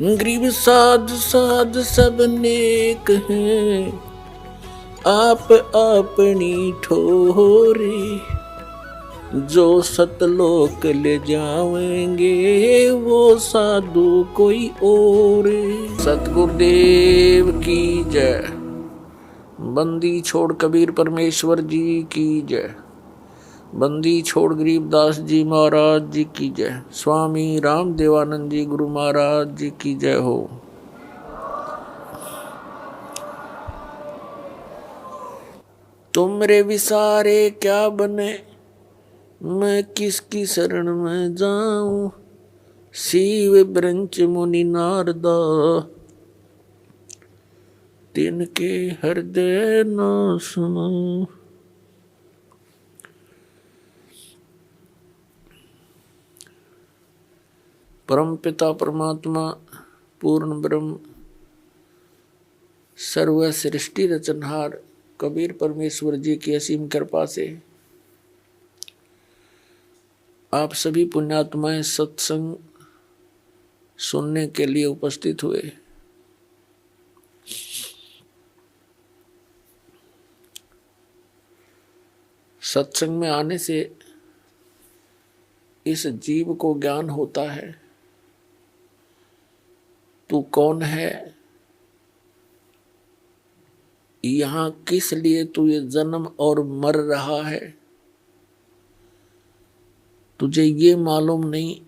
गरीब साध साध सब नेक हैं, आप अपनी ठोरे, जो सतलोक ले जाएंगे वो साधु कोई और। सतगुरुदेव की जय। बंदी छोड़ कबीर परमेश्वर जी की जय। बंदी छोड़ गरीबदास जी महाराज जी की जय। स्वामी राम देवानंद जी गुरु महाराज जी की जय हो। तुमरे विसारे क्या बने, मैं किसकी शरण में जाऊं। शिव ब्रंच मुनि नारदा, तिनके हृदय न सुनो। परम पिता परमात्मा पूर्ण ब्रह्म सर्व सृष्टि रचनहार कबीर परमेश्वर जी की असीम कृपा से आप सभी पुण्यात्माएं सत्संग सुनने के लिए उपस्थित हुए। सत्संग में आने से इस जीव को ज्ञान होता है, तू कौन है, यहाँ किस लिए तू ये जन्म और मर रहा है, तुझे ये मालूम नहीं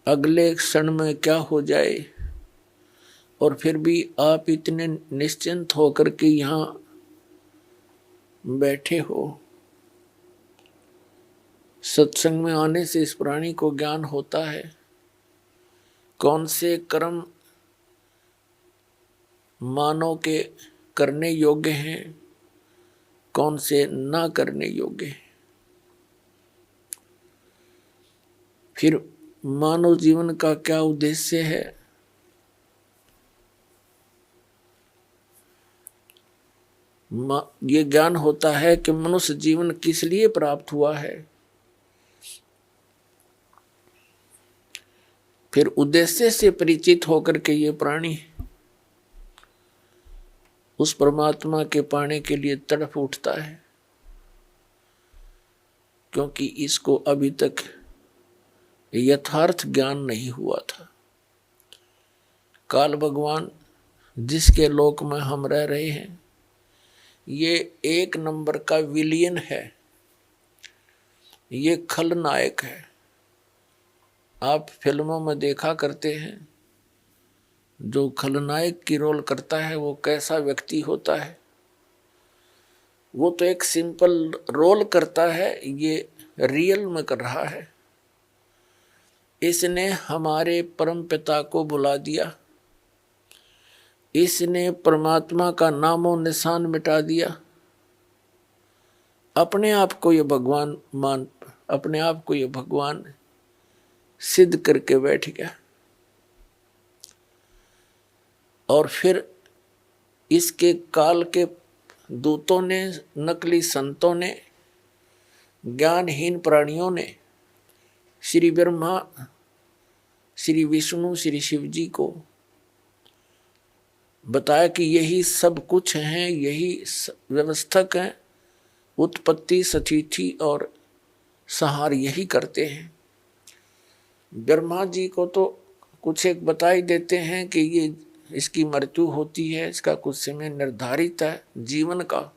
अगले क्षण में क्या हो जाए। और फिर भी आप इतने निश्चिंत होकर के यहाँ बैठे हो। सत्संग में आने से इस प्राणी को ज्ञान होता है कौन से कर्म मानव के करने योग्य हैं, कौन से ना करने योग्य हैं। फिर मानव जीवन का क्या उद्देश्य है, ये ज्ञान होता है कि मनुष्य जीवन किस लिए प्राप्त हुआ है। फिर उद्देश्य से परिचित होकर के ये प्राणी उस परमात्मा के पाने के लिए तड़प उठता है, क्योंकि इसको अभी तक यथार्थ ज्ञान नहीं हुआ था। काल भगवान जिसके लोक में हम रह रहे हैं, ये एक नंबर का विलियन है, ये खलनायक है। आप फिल्मों में देखा करते हैं जो खलनायक की रोल करता है वो कैसा व्यक्ति होता है। वो तो एक सिंपल रोल करता है, ये रियल में कर रहा है। इसने हमारे परम पिता को बुला दिया, इसने परमात्मा का नामो निशान मिटा दिया, अपने आप को ये भगवान सिद्ध करके बैठ गया। और फिर इसके काल के दूतों ने, नकली संतों ने, ज्ञानहीन प्राणियों ने श्री ब्रह्मा, श्री विष्णु, श्री शिव जी को बताया कि यही सब कुछ हैं, यही व्यवस्थक हैं, उत्पत्ति, स्थिति और संहार यही करते हैं। ब्रह्मा जी को तो कुछ एक बता ही देते हैं कि ये इसकी मृत्यु होती है, इसका कुछ समय निर्धारित है जीवन का।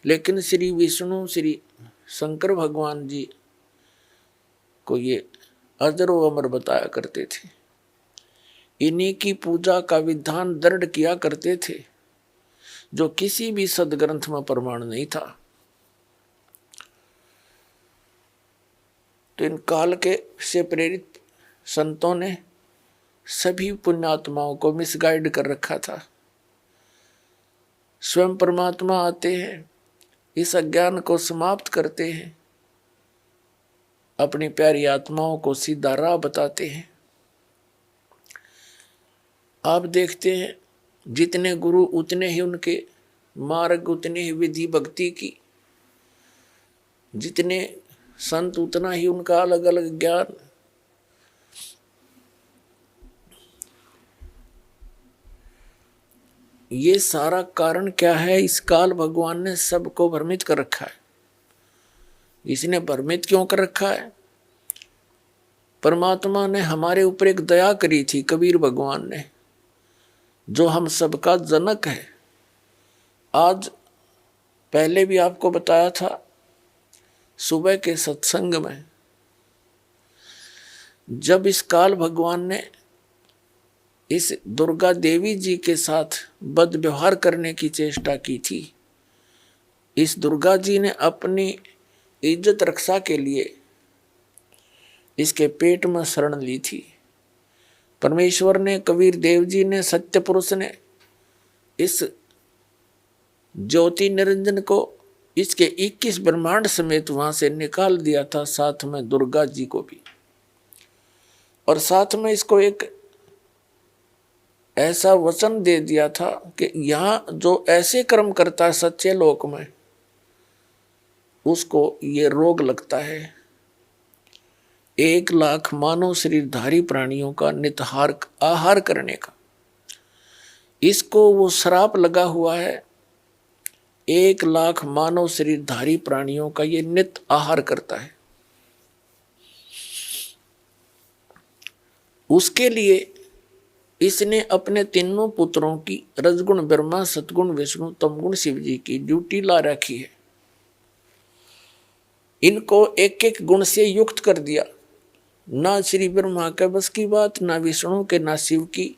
लेकिन श्री विष्णु, श्री शंकर भगवान जी को ये अजर व अमर बताया करते थे। इन्हीं की पूजा का विधान दृढ़ किया करते थे, जो किसी भी सदग्रंथ में प्रमाण नहीं था। तो इन काल के से प्रेरित संतों ने सभी पुण्यात्माओं को मिसगाइड कर रखा था। स्वयं परमात्मा आते हैं, इस अज्ञान को समाप्त करते हैं, अपनी प्यारी आत्माओं को सीधा राह बताते हैं। आप देखते हैं जितने गुरु उतने ही उनके मार्ग, उतने ही विधि भक्ति की, जितने संत उतना ही उनका अलग अलग ज्ञान। ये सारा कारण क्या है? इस काल भगवान ने सबको भ्रमित कर रखा है। इसने भ्रमित क्यों कर रखा है? परमात्मा ने हमारे ऊपर एक दया करी थी, कबीर भगवान ने, जो हम सबका जनक है। आज पहले भी आपको बताया था सुबह के सत्संग में, जब इस काल भगवान ने इस दुर्गा देवी जी के साथ बद व्यवहार करने की चेष्टा की थी, इस दुर्गा जी ने अपनी इज्जत रक्षा के लिए इसके पेट में शरण ली थी। परमेश्वर ने, कबीर देव जी ने, सत्य पुरुष ने इस ज्योति निरंजन को इसके 21 ब्रह्मांड समेत वहां से निकाल दिया था, साथ में दुर्गा जी को भी। और साथ में इसको एक ऐसा वचन दे दिया था कि यहां जो ऐसे कर्म करता है सच्चे लोक में, उसको ये रोग लगता है 1 लाख मानव शरीरधारी प्राणियों का नितहार आहार करने का। इसको वो श्राप लगा हुआ है 1 लाख मानव शरीरधारी प्राणियों का ये नित आहार करता है। उसके लिए इसने अपने तीनों पुत्रों की रजगुण ब्रह्मा, सतगुण विष्णु, तमगुण शिव जी की ड्यूटी ला रखी है। इनको एक एक गुण से युक्त कर दिया। ना श्री ब्रह्मा के बस की बात, ना विष्णु के, ना शिव की।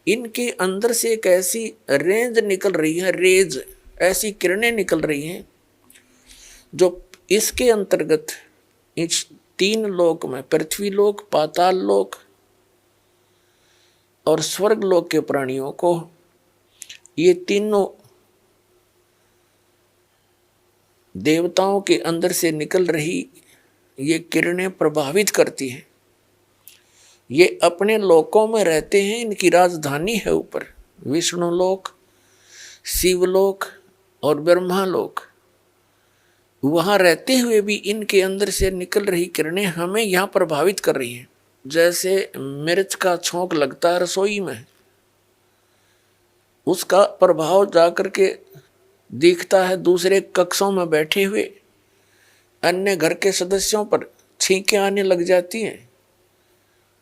इनके अंदर से एक ऐसी रेंज निकल रही है, रेज, ऐसी किरणें निकल रही हैं जो इसके अंतर्गत इस 3 लोक में, पृथ्वी लोक, पाताल लोक और स्वर्ग लोक के प्राणियों को, ये तीनों देवताओं के अंदर से निकल रही ये किरणें प्रभावित करती हैं। ये अपने लोकों में रहते हैं, इनकी राजधानी है ऊपर विष्णु लोक, शिवलोक और ब्रह्मा लोक। वहां रहते हुए भी इनके अंदर से निकल रही किरणें हमें यहाँ प्रभावित कर रही हैं। जैसे मिर्च का छोंक लगता है रसोई में, उसका प्रभाव जाकर के दिखता है दूसरे कक्षों में बैठे हुए अन्य घर के सदस्यों पर। छींकें आने लग जाती हैं,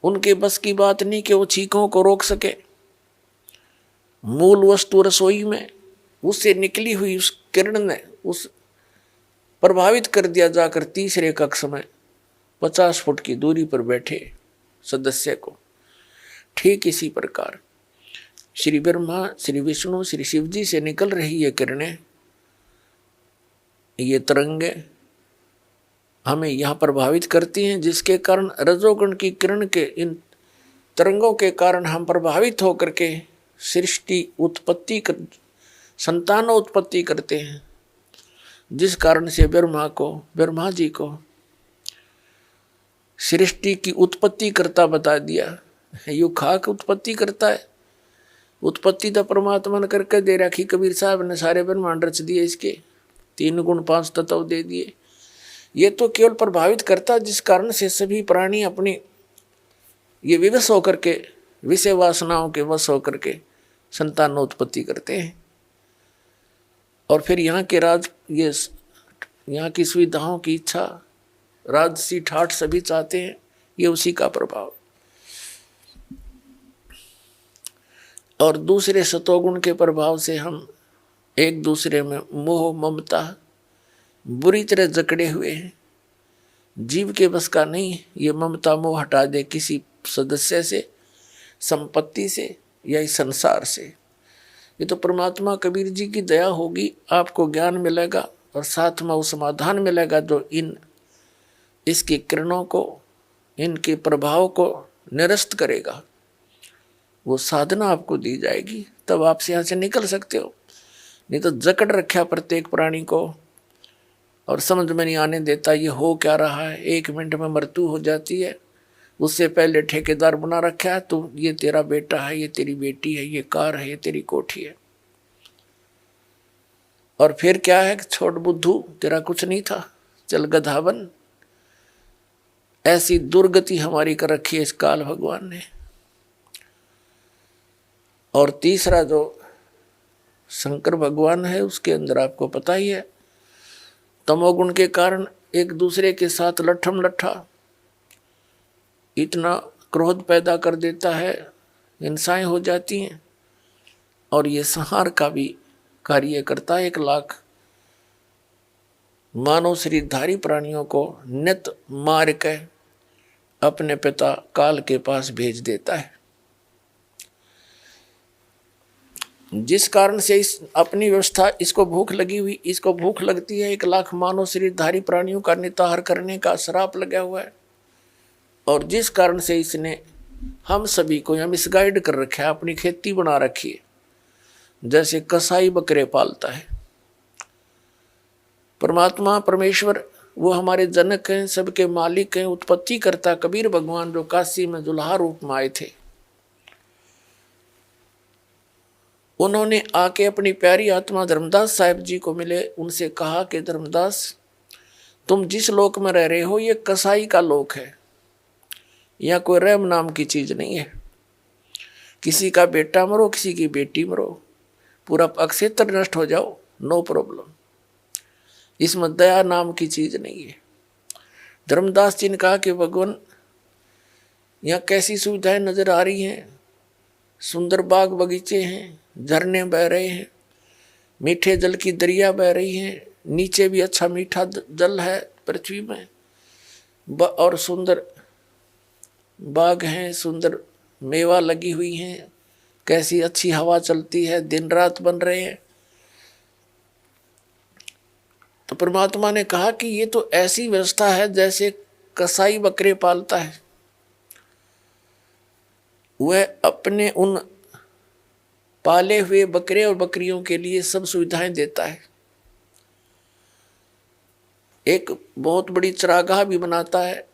उनके बस की बात नहीं कि वो छींकों को रोक सके। मूल वस्तु रसोई में, उससे निकली हुई उस किरण ने उस प्रभावित कर दिया जाकर तीसरे कक्ष में 50 फुट की दूरी पर बैठे सदस्य को। ठीक इसी प्रकार श्री ब्रह्मा, श्री विष्णु, श्री शिव जी से निकल रही ये किरणें, ये तरंगे हमें यहाँ प्रभावित करती हैं, जिसके कारण रजोगुण की किरण के इन तरंगों के कारण हम प्रभावित होकर के सृष्टि उत्पत्ति संतानों उत्पत्ति करते हैं। जिस कारण से ब्रह्मा जी को सृष्टि की उत्पत्ति करता बता दिया। यू खाक उत्पत्ति करता है, उत्पत्ति तो परमात्मा ने करके दे रखी। कबीर साहब ने सारे ब्रह्मांड रच दिए, इसके 3 गुण 5 तत्व दे दिए। ये तो केवल प्रभावित करता, जिस कारण से सभी प्राणी अपनी ये विवश होकर के, विषय वासनाओं के वश होकर के संतानोत्पत्ति करते हैं। और फिर यहाँ के यहाँ की सुविधाओं की इच्छा, राजसी ठाठ सभी चाहते हैं, ये उसी का प्रभाव। और दूसरे सतोगुण के प्रभाव से हम एक दूसरे में मोह ममता बुरी तरह जकड़े हुए हैं। जीव के बस का नहीं ये ममता मोह हटा दे किसी सदस्य से, संपत्ति से या इस संसार से। ये तो परमात्मा कबीर जी की दया होगी, आपको ज्ञान मिलेगा और साथ में वो समाधान मिलेगा जो इसकी किरणों को, इनके प्रभाव को निरस्त करेगा। वो साधना आपको दी जाएगी, तब आप यहाँ से निकल सकते हो। नहीं तो जकड़ रखा प्रत्येक प्राणी को और समझ में नहीं आने देता ये हो क्या रहा है। 1 मिनट में मृत्यु हो जाती है, उससे पहले ठेकेदार बना रखा है, तो ये तेरा बेटा है, ये तेरी बेटी है, ये कार है, ये तेरी कोठी है। और फिर क्या है, छोड़ बुद्धू, तेरा कुछ नहीं था, चल गधा बन। ऐसी दुर्गति हमारी कर रखी है इस काल भगवान ने। और तीसरा जो शंकर भगवान है उसके अंदर आपको पता ही है, तमोगुण के कारण एक दूसरे के साथ लट्ठम लट्ठा इतना क्रोध पैदा कर देता है, हिंसाएं हो जाती हैं। और ये संहार का भी कार्य करता है। 1 लाख मानव शरीरधारी प्राणियों को नित मार के अपने पिता काल के पास भेज देता है। जिस कारण से इस अपनी व्यवस्था, इसको भूख लगी हुई, इसको भूख लगती है, 1 लाख मानव शरीरधारी प्राणियों का निताहार करने का श्राप लगा हुआ है। और जिस कारण से इसने हम सभी को यहाँ मिसगाइड कर रखा है, अपनी खेती बना रखी है, जैसे कसाई बकरे पालता है। परमात्मा परमेश्वर वो हमारे जनक हैं, सबके मालिक हैं, उत्पत्ति करता कबीर भगवान जो काशी में दुल्हा रूप में आए थे, उन्होंने आके अपनी प्यारी आत्मा धर्मदास साहिब जी को मिले। उनसे कहा कि धर्मदास, तुम जिस लोक में रह रहे हो ये कसाई का लोक है, यहाँ कोई रहम नाम की चीज नहीं है। किसी का बेटा मरो, किसी की बेटी मरो, पूरा अक्षेत्र नष्ट हो जाओ, नो प्रॉब्लम, इसमें दया नाम की चीज नहीं है। धर्मदास जी ने कहा कि भगवान यहाँ कैसी सुविधाएं नजर आ रही हैं, सुंदर बाग बगीचे हैं, झरने बह रहे हैं, मीठे जल की दरिया बह रही हैं, नीचे भी अच्छा मीठा जल है पृथ्वी में, और सुंदर बाग हैं, सुंदर मेवा लगी हुई हैं, कैसी अच्छी हवा चलती है, दिन रात बन रहे हैं। तो परमात्मा ने कहा कि ये तो ऐसी व्यवस्था है जैसे कसाई बकरे पालता है, वह अपने उन पाले हुए बकरे और बकरियों के लिए सब सुविधाएं देता है। एक बहुत बड़ी चरागाह भी बनाता है,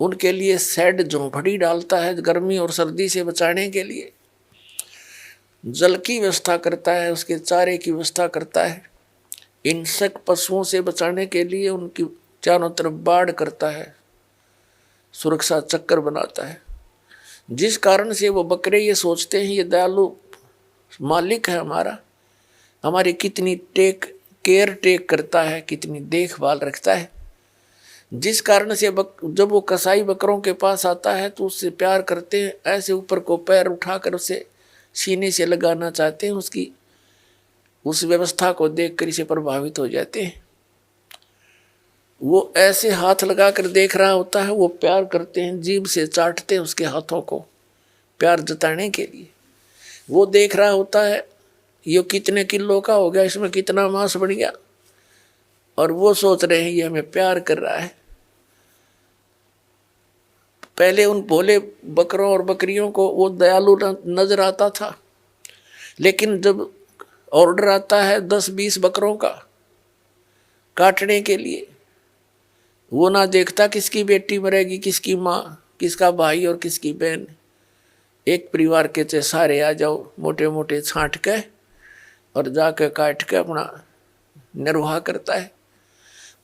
उनके लिए शेड झोंपड़ी डालता है गर्मी और सर्दी से बचाने के लिए, जल की व्यवस्था करता है, उसके चारे की व्यवस्था करता है, हिंसक पशुओं से बचाने के लिए उनकी चारों तरफ बाड़ करता है, सुरक्षा चक्कर बनाता है। जिस कारण से वो बकरे ये सोचते हैं ये दयालु मालिक है हमारा, हमारी कितनी केयर टेक करता है, कितनी देखभाल रखता है। जिस कारण से जब वो कसाई बकरों के पास आता है तो उससे प्यार करते हैं, ऐसे ऊपर को पैर उठाकर उसे सीने से लगाना चाहते हैं, उसकी उस व्यवस्था को देखकर इसे प्रभावित हो जाते हैं। वो ऐसे हाथ लगाकर देख रहा होता है, वो प्यार करते हैं, जीभ से चाटते हैं उसके हाथों को प्यार जताने के लिए। वो देख रहा होता है ये कितने किलो का हो गया, इसमें कितना मांस बढ़ गया, और वो सोच रहे हैं ये हमें प्यार कर रहा है। पहले उन भोले बकरों और बकरियों को वो दयालु नजर आता था, लेकिन जब ऑर्डर आता है 10-20 बकरों का काटने के लिए, वो ना देखता किसकी बेटी मरेगी, किसकी माँ, किसका भाई और किसकी बहन। एक परिवार के चे सारे आ जाओ, मोटे मोटे छांट के और जाके काट के अपना निर्वाह करता है।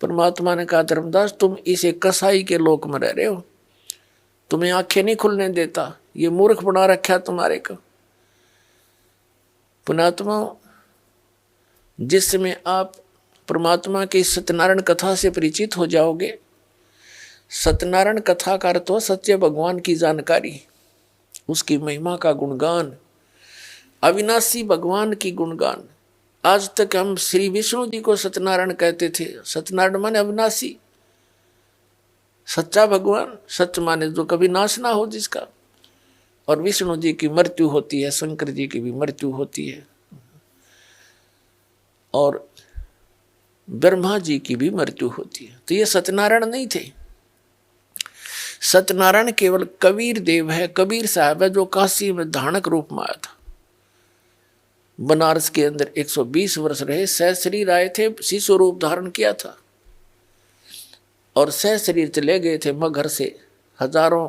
परमात्मा ने कहा धर्मदास, तुम इसे कसाई के लोक में रह रहे हो, तुम्हें आंखें नहीं खुलने देता, ये मूर्ख बना रखा तुम्हारे को। पुणात्मा, जिस समय आप परमात्मा की सत्यनारायण कथा से परिचित हो जाओगे, सत्यनारायण कथा का अर्थ हो सच्चे भगवान की जानकारी, उसकी महिमा का गुणगान, अविनाशी भगवान की गुणगान। आज तक हम श्री विष्णु जी को सत्यनारायण कहते थे। सत्यनारायण माने अविनाशी, सच्चा भगवान, सत्य माने जो कभी नाश ना हो जिसका। और विष्णु जी की मृत्यु होती है, शंकर जी की भी मृत्यु होती है, और ब्रह्मा जी की भी मृत्यु होती है। तो ये सत्यनारायण नहीं थे। सत्यनारायण केवल कबीर देव है, कबीर साहब है, जो काशी में धानक रूप में आया था। बनारस के अंदर 120 वर्ष रहे, सहशरीर आए थे, शिशु रूप धारण किया था और सहशरीर चले गए थे मगहर से, हजारों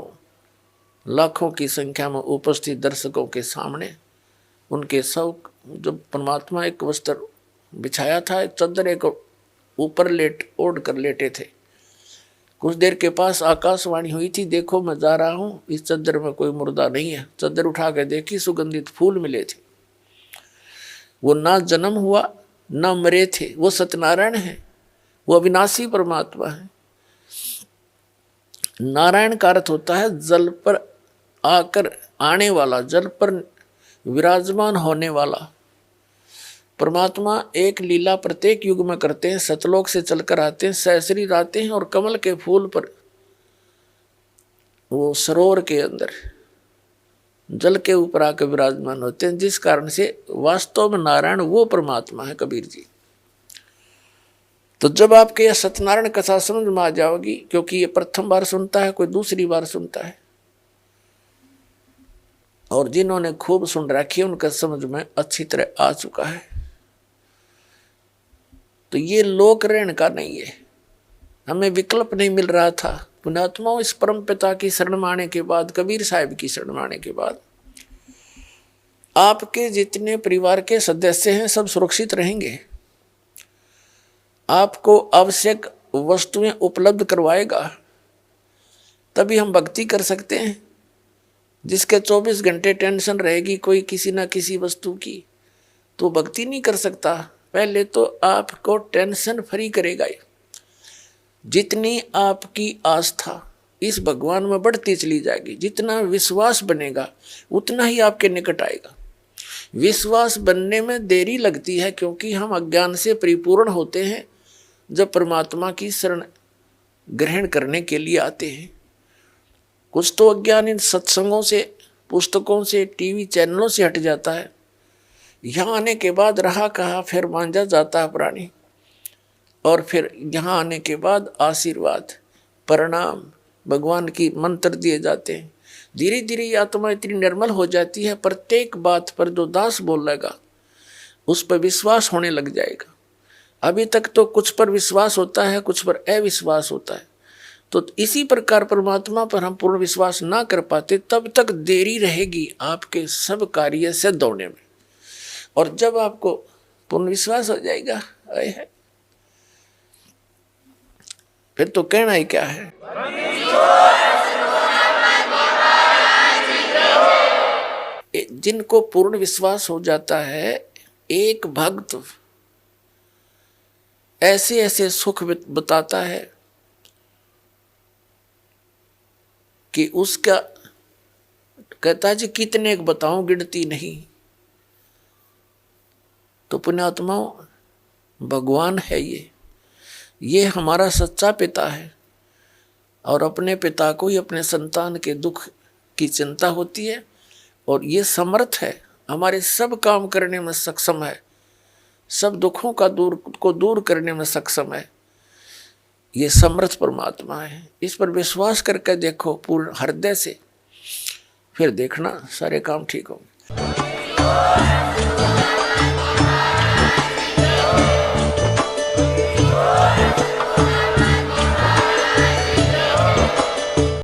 लाखों की संख्या में उपस्थित दर्शकों के सामने। उनके सब जब परमात्मा एक वस्त्र बिछाया था, एक चद्दर एक ऊपर ओढ़ कर लेटे थे। कुछ देर के पास आकाशवाणी हुई थी, देखो मैं जा रहा हूँ, इस चद्दर में कोई मुर्दा नहीं है। चद्दर उठा के देखी, सुगंधित फूल मिले थे। वो ना जन्म हुआ ना मरे थे, वो सत्यनारायण है, वो अविनाशी परमात्मा है। नारायण का अर्थ होता है जल पर आकर आने वाला, जल पर विराजमान होने वाला। परमात्मा एक लीला प्रत्येक युग में करते हैं, सतलोक से चलकर आते हैं, सहस्री आते हैं और कमल के फूल पर, वो सरोवर के अंदर जल के ऊपर आकर विराजमान होते हैं, जिस कारण से वास्तव में नारायण वो परमात्मा है कबीर जी। तो जब आपके यह सत्यनारायण कथा समझ में आ जाओगी, क्योंकि ये प्रथम बार सुनता है, कोई दूसरी बार सुनता है, और जिन्होंने खूब सुन रखी है उनका समझ में अच्छी तरह आ चुका है। तो ये लोक ऋण का नहीं है, हमें विकल्प नहीं मिल रहा था। पुण्यात्माओं, इस परम पिता की शरण में आने के बाद, कबीर साहिब की शरण में आने के बाद, आपके जितने परिवार के सदस्य हैं सब सुरक्षित रहेंगे। आपको आवश्यक वस्तुएं उपलब्ध करवाएगा, तभी हम भक्ति कर सकते हैं। जिसके 24 घंटे टेंशन रहेगी कोई किसी ना किसी वस्तु की, तो भक्ति नहीं कर सकता। पहले तो आपको टेंशन फ्री करेगा। जितनी आपकी आस्था इस भगवान में बढ़ती चली जाएगी, जितना विश्वास बनेगा उतना ही आपके निकट आएगा। विश्वास बनने में देरी लगती है, क्योंकि हम अज्ञान से परिपूर्ण होते हैं जब परमात्मा की शरण ग्रहण करने के लिए आते हैं। कुछ तो अज्ञान इन सत्संगों से, पुस्तकों से, टीवी चैनलों से हट जाता है। यहाँ आने के बाद रहा कहा फिर मांझा जाता है प्राणी, और फिर यहाँ आने के बाद आशीर्वाद, प्रणाम, भगवान की मंत्र दिए जाते हैं। धीरे धीरे आत्मा इतनी निर्मल हो जाती है, प्रत्येक बात पर जो दास बोलेगा उस पर विश्वास होने लग जाएगा। अभी तक तो कुछ पर विश्वास होता है, कुछ पर अविश्वास होता है। तो इसी प्रकार परमात्मा पर हम पूर्ण विश्वास ना कर पाते, तब तक देरी रहेगी आपके सब कार्य से दौड़ने में। और जब आपको पूर्ण विश्वास हो जाएगा, है फिर तो कहना ही क्या है। जिनको पूर्ण विश्वास हो जाता है, एक भक्त ऐसे ऐसे सुख बताता है कि उसका कहता है जी कितने एक बताऊं, गिनती नहीं। तो पुण्यात्माओं, भगवान है ये हमारा सच्चा पिता है, और अपने पिता को ही अपने संतान के दुख की चिंता होती है, और ये समर्थ है, हमारे सब काम करने में सक्षम है, सब दुखों का दूर करने में सक्षम है। ये समर्थ परमात्मा है। इस पर विश्वास करके देखो पूर्ण हृदय से, फिर देखना सारे काम ठीक होंगे।